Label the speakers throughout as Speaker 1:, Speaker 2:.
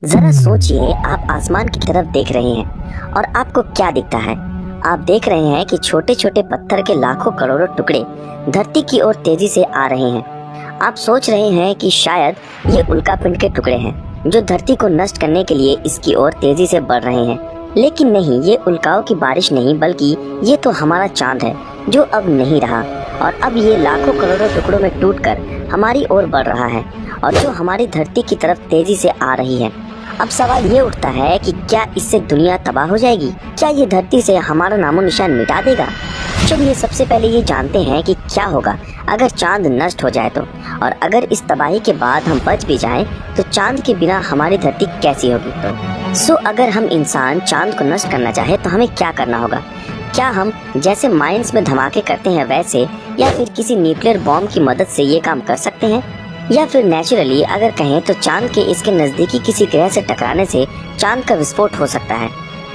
Speaker 1: जरा सोचिए, आप आसमान की तरफ देख रहे हैं और आपको क्या दिखता है। आप देख रहे हैं कि छोटे छोटे पत्थर के लाखों करोड़ों टुकड़े धरती की ओर तेजी से आ रहे हैं। आप सोच रहे हैं कि शायद ये उल्कापिंड के टुकड़े हैं जो धरती को नष्ट करने के लिए इसकी ओर तेजी से बढ़ रहे हैं। लेकिन नहीं, ये उल्काओं की बारिश नहीं, बल्कि ये तो हमारा चांद है जो अब नहीं रहा और अब ये लाखों करोड़ों टुकड़ों में टूटकर हमारी ओर बढ़ रहा है और जो हमारी धरती की तरफ तेजी से आ रही है। अब सवाल ये उठता है कि क्या इससे दुनिया तबाह हो जाएगी? क्या ये धरती से हमारा नामो निशान मिटा देगा? चलिए सबसे पहले ये जानते हैं कि क्या होगा अगर चांद नष्ट हो जाए तो, और अगर इस तबाही के बाद हम बच भी जाएं तो चांद के बिना हमारी धरती कैसी होगी। तो अगर हम इंसान चांद को नष्ट करना चाहे तो हमें क्या करना होगा? क्या हम जैसे माइंस में धमाके करते हैं वैसे, या फिर किसी न्यूक्लियर बॉम्ब की मदद से ये काम कर सकते हैं, या फिर नेचुरली अगर कहें तो चांद के इसके नजदीकी किसी ग्रह से टकराने से चांद का विस्फोट हो सकता है।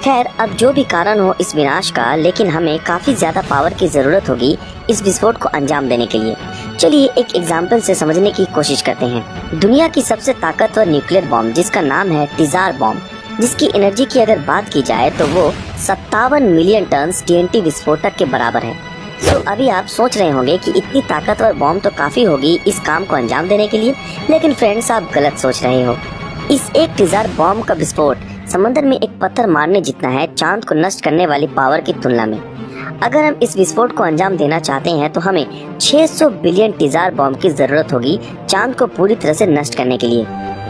Speaker 1: खैर, अब जो भी कारण हो इस विनाश का, लेकिन हमें काफी ज्यादा पावर की जरूरत होगी इस विस्फोट को अंजाम देने के लिए। चलिए एक एग्जाम्पल से समझने की कोशिश करते हैं। दुनिया की सबसे ताकतवर न्यूक्लियर बॉम्ब जिसका नाम है टीज़ार बॉम्ब, जिसकी एनर्जी की अगर बात की जाए तो वो 57 मिलियन टन TNT विस्फोटक के बराबर है। अभी आप सोच रहे होंगे कि इतनी ताकतवर बॉम्ब तो काफी होगी इस काम को अंजाम देने के लिए, लेकिन फ्रेंड्स आप गलत सोच रहे हो। इस एक टीज़ार बॉम्ब का विस्फोट समंदर में एक पत्थर मारने जितना है चांद को नष्ट करने वाली पावर की तुलना में। अगर हम इस विस्फोट को अंजाम देना चाहते हैं तो हमें 600 बिलियन टीज़ार बॉम्ब की जरूरत होगी चांद को पूरी तरह से नष्ट करने के लिए।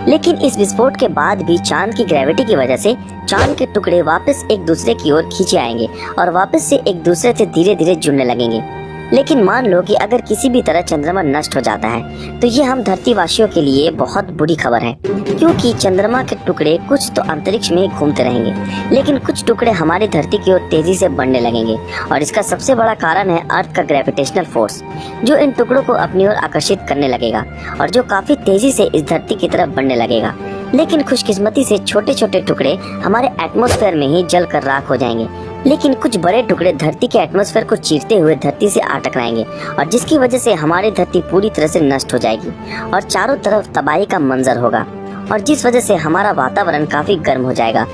Speaker 1: लेकिन इस विस्फोट के बाद भी चांद की ग्रेविटी की वजह से चांद के टुकड़े वापस एक दूसरे की ओर खींचे आएंगे और वापस से एक दूसरे से धीरे धीरे जुड़ने लगेंगे। लेकिन मान लो कि अगर किसी भी तरह चंद्रमा नष्ट हो जाता है तो ये हम धरतीवासियों के लिए बहुत बुरी खबर है, क्योंकि चंद्रमा के टुकड़े कुछ तो अंतरिक्ष में घूमते रहेंगे, लेकिन कुछ टुकड़े हमारी धरती की ओर तेजी से बढ़ने लगेंगे। और इसका सबसे बड़ा कारण है अर्थ का ग्रेविटेशनल फोर्स, जो इन टुकड़ों को अपनी ओर आकर्षित करने लगेगा और जो काफी तेजी से इस धरती की तरफ बढ़ने लगेगा। लेकिन खुशकिस्मती से छोटे छोटे टुकड़े हमारे एटमॉस्फेयर में ही जलकर राख हो जाएंगे, लेकिन कुछ बड़े टुकड़े धरती के एटमॉस्फेयर को चीरते हुए धरती से आ टकराएंगे और जिसकी वजह से हमारी धरती पूरी तरह से नष्ट हो जाएगी और चारों तरफ तबाही का मंजर होगा, और जिस वजह से हमारा वातावरण काफी गर्म हो जाएगा।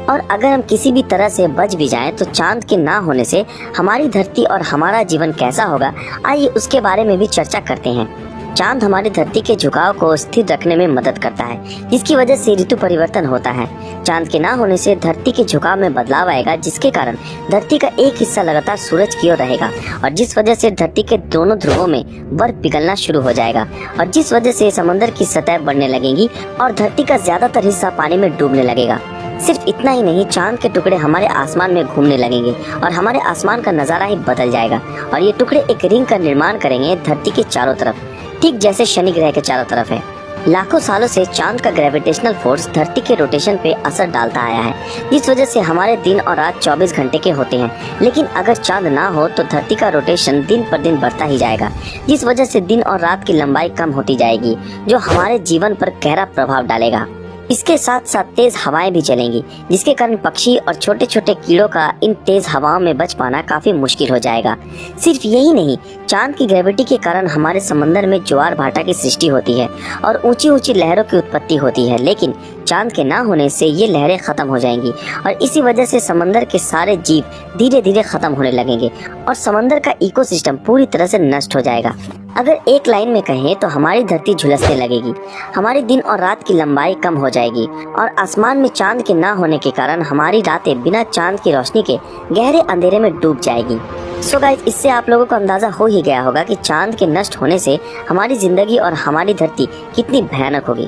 Speaker 1: और अगर हम किसी भी तरह से बच भी जाएं तो चांद के ना होने से हमारी धरती और हमारा जीवन कैसा होगा, आइए उसके बारे में भी चर्चा करते हैं। चांद हमारी धरती के झुकाव को स्थिर रखने में मदद करता है, जिसकी वजह से ऋतु परिवर्तन होता है। चांद के ना होने से धरती के झुकाव में बदलाव आएगा, जिसके कारण धरती का एक हिस्सा लगातार सूरज की ओर रहेगा और जिस वजह से धरती के दोनों ध्रुवों में बर्फ पिघलना शुरू हो जाएगा और जिस वजह से समंदर की सतह बढ़ने लगेगी और धरती का ज्यादातर हिस्सा पानी में डूबने लगेगा। सिर्फ इतना ही नहीं, चांद के टुकड़े हमारे आसमान में घूमने लगेंगे और हमारे आसमान का नजारा ही बदल जाएगा और ये टुकड़े एक रिंग का निर्माण करेंगे धरती के चारों तरफ, ठीक जैसे शनि ग्रह के चारों तरफ है। लाखों सालों से चांद का ग्रेविटेशनल फोर्स धरती के रोटेशन पे असर डालता आया है, जिस वजह से हमारे दिन और रात 24 घंटे के होते हैं। लेकिन अगर चांद ना हो तो धरती का रोटेशन दिन पर दिन बढ़ता ही जाएगा, जिस वजह से दिन और रात की लंबाई कम होती जाएगी, जो हमारे जीवन पर गहरा प्रभाव डालेगा। इसके साथ साथ तेज हवाएं भी चलेंगी, जिसके कारण पक्षी और छोटे छोटे कीड़ों का इन तेज हवाओं में बच पाना काफी मुश्किल हो जाएगा। सिर्फ यही नहीं, चांद की ग्रेविटी के कारण हमारे समंदर में ज्वार भाटा की सृष्टि होती है और ऊंची ऊंची लहरों की उत्पत्ति होती है। लेकिन चांद के ना होने से ये लहरें खत्म हो जाएंगी और इसी वजह से समंदर के सारे जीव धीरे धीरे खत्म होने लगेंगे और समंदर का इकोसिस्टम पूरी तरह से नष्ट हो जाएगा। अगर एक लाइन में कहें तो हमारी धरती झुलसने लगेगी, हमारी दिन और रात की लंबाई कम हो जाएगी और आसमान में चांद के ना होने के कारण हमारी रातें बिना चांद की रोशनी के गहरे अंधेरे में डूब जाएगी। सो गाइस, इससे आप लोगों को अंदाजा हो ही गया होगा कि चांद के नष्ट होने से हमारी जिंदगी और हमारी धरती कितनी भयानक होगी।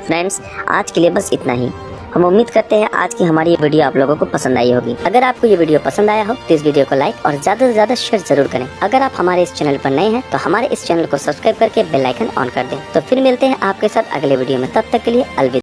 Speaker 1: फ्रेंड्स, आज के लिए बस इतना ही। हम उम्मीद करते हैं आज की हमारी ये वीडियो आप लोगों को पसंद आई होगी। अगर आपको ये वीडियो पसंद आया हो तो इस वीडियो को लाइक और ज्यादा से ज्यादा शेयर जरूर करें। अगर आप हमारे इस चैनल पर नए हैं तो हमारे इस चैनल को सब्सक्राइब करके बेल आइकन ऑन कर दें। तो फिर मिलते हैं आपके साथ अगले वीडियो में, तब तक के लिए अलविदा।